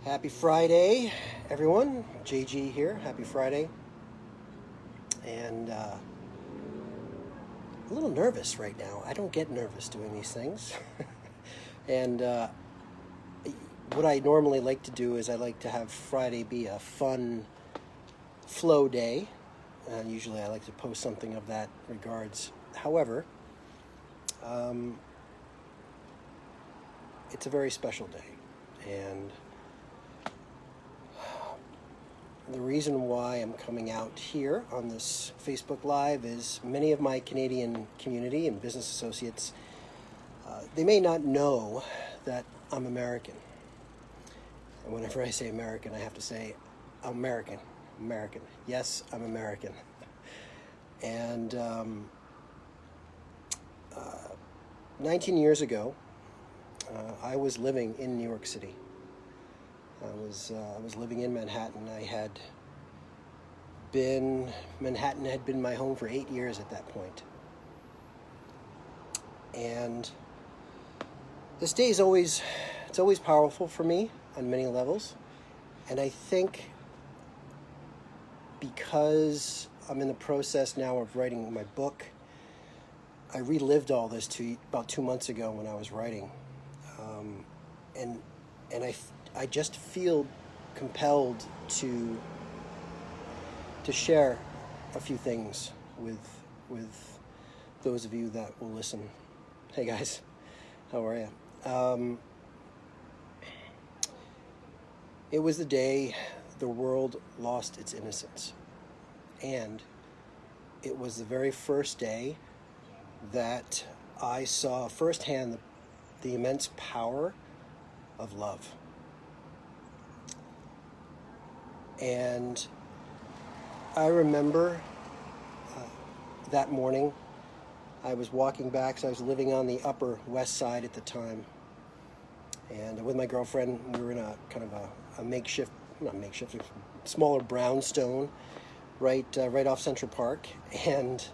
Happy Friday, everyone. JG here. Happy Friday. And a little nervous right now. I don't get nervous doing these things. and what I normally like to do is I like to have Friday be a fun flow day. And usually I like to post something of that regards. However, it's a very special day. And the reason why I'm coming out here on this Facebook Live is many of my Canadian community and business associates, they may not know that I'm American. And whenever I say American, I have to say American. American. Yes, I'm American. And 19 years ago, I was living in New York City. I was living in Manhattan. Manhattan had been my home for 8 years at that point. And this day is always powerful for me on many levels. And I think because I'm in the process now of writing my book, I relived all this about 2 months ago when I was writing. And I just feel compelled to share a few things with those of you that will listen. Hey guys, how are you? It was the day the world lost its innocence, and it was the very first day that I saw firsthand the immense power of love. And I remember that morning, I was walking back, so I was living on the Upper West Side at the time. And with my girlfriend, we were in a kind of a smaller brownstone right off Central Park. And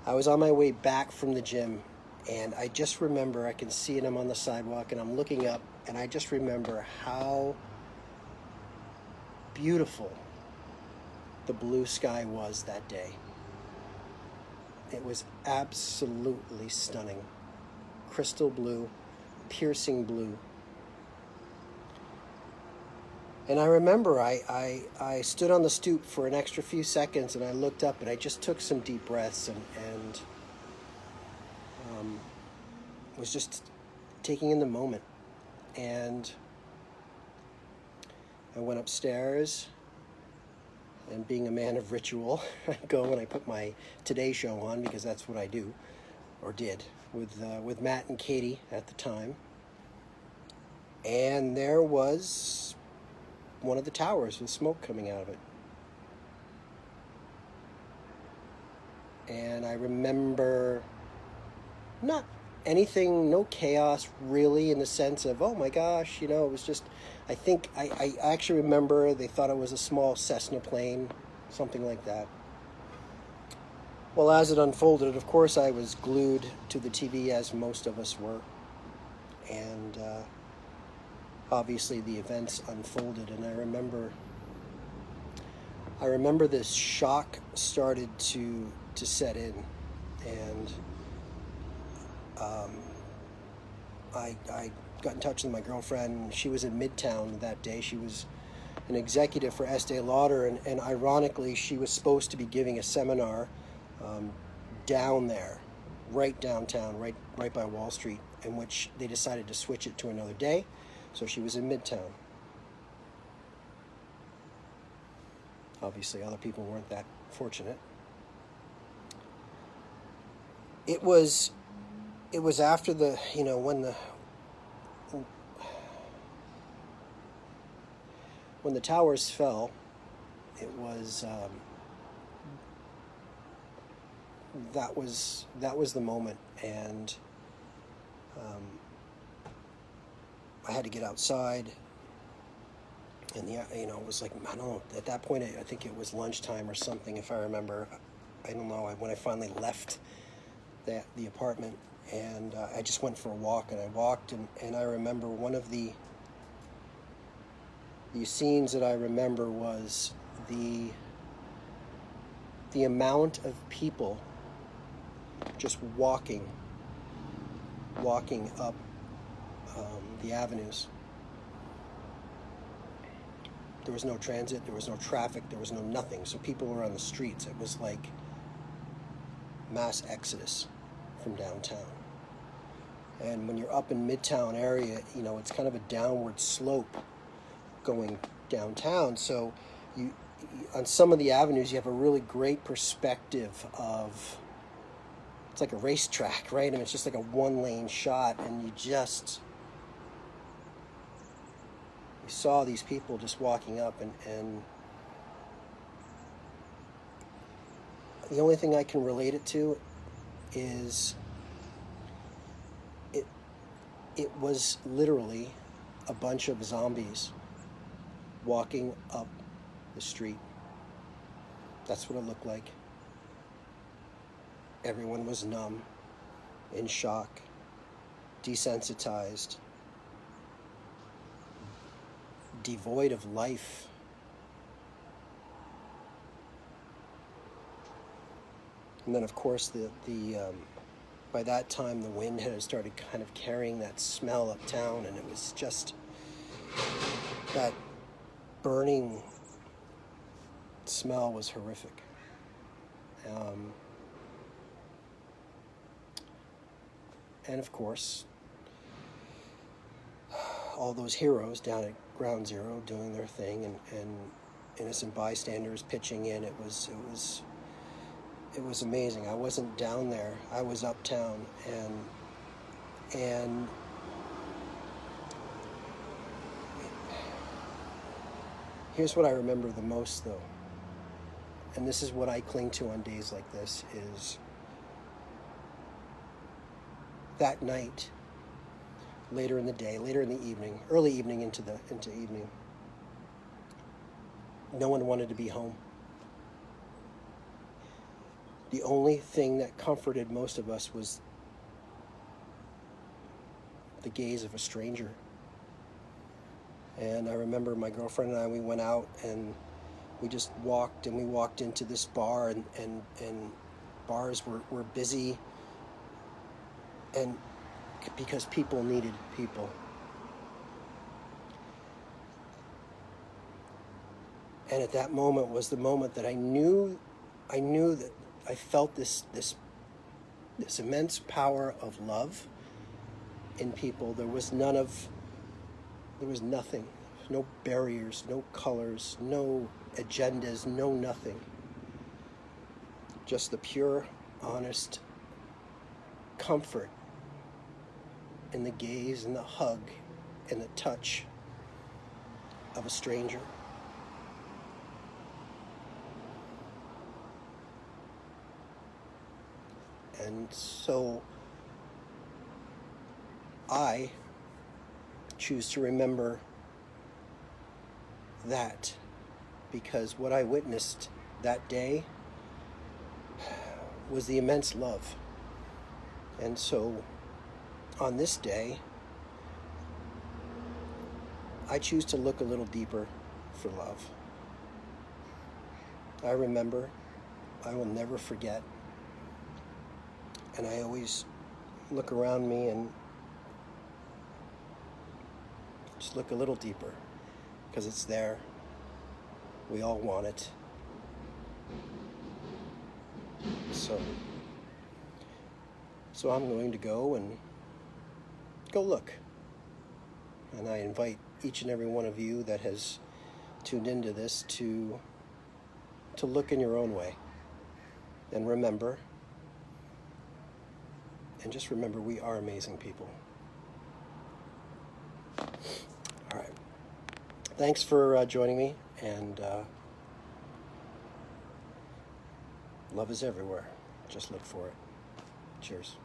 I was on my way back from the gym, and I just remember, I can see it, I'm on the sidewalk, and I'm looking up, and I just remember how beautiful the blue sky was that day. It was absolutely stunning. Crystal blue, piercing blue. And I remember I stood on the stoop for an extra few seconds, and I looked up, and I just took some deep breaths and was just taking in the moment. And I went upstairs, and being a man of ritual, I go and I put my Today Show on, because that's what I do, or did, with Matt and Katie at the time. And there was one of the towers with smoke coming out of it. And I remember not anything, no chaos really, in the sense of, oh my gosh, it was just, I think, I actually remember they thought it was a small Cessna plane, something like that. Well, as it unfolded, of course, I was glued to the TV, as most of us were. And obviously the events unfolded, and I remember this shock started to set in, and I got in touch with my girlfriend. She was in Midtown that day. She was an executive for Estee Lauder, and ironically, she was supposed to be giving a seminar down there, right downtown, right by Wall Street, in which they decided to switch it to another day. So she was in Midtown. Obviously, other people weren't that fortunate. It was after when the towers fell. It was that was the moment, and I had to get outside, and it was like, I don't know, at that point I think it was lunchtime or something, if I remember. I don't know, when I finally left the apartment, and I just went for a walk, and I walked, and I remember one of the the scenes that I remember was the amount of people just walking up the avenues. There was no transit, there was no traffic, there was no nothing. So people were on the streets. It was like mass exodus from downtown. And when you're up in Midtown area, you know, it's kind of a downward slope going downtown. So you on some of the avenues, you have a really great perspective of, it's like a racetrack, right? And it's just like a one-lane shot, and you saw these people just walking up, and the only thing I can relate it to is it was literally a bunch of zombies walking up the street. That's what it looked like. Everyone was numb, in shock, desensitized, devoid of life. And then, of course, by that time, the wind had started kind of carrying that smell uptown, and it was just that burning smell was horrific. And of course, all those heroes down at Ground Zero doing their thing, and innocent bystanders pitching in. It was amazing. I wasn't down there. I was uptown, and here's what I remember the most, though, and this is what I cling to on days like this, is that night, later in the day, later in the evening, early evening into evening, no one wanted to be home. The only thing that comforted most of us was the gaze of a stranger. And I remember my girlfriend and I, we went out and we just walked, and we walked into this bar, and bars were busy, and because people needed people. And at that moment was the moment that I knew that I felt this immense power of love in people. There was nothing, no barriers, no colors, no agendas, no nothing. Just the pure, honest comfort in the gaze and the hug and the touch of a stranger. And so I choose to remember that, because what I witnessed that day was the immense love. And so on this day, I choose to look a little deeper for love. I remember, I will never forget, and I always look around me and just look a little deeper, because it's there. We all want it. So I'm going to go look. And I invite each and every one of you that has tuned into this to look in your own way. And remember, we are amazing people. All right. Thanks for joining me, and love is everywhere. Just look for it. Cheers.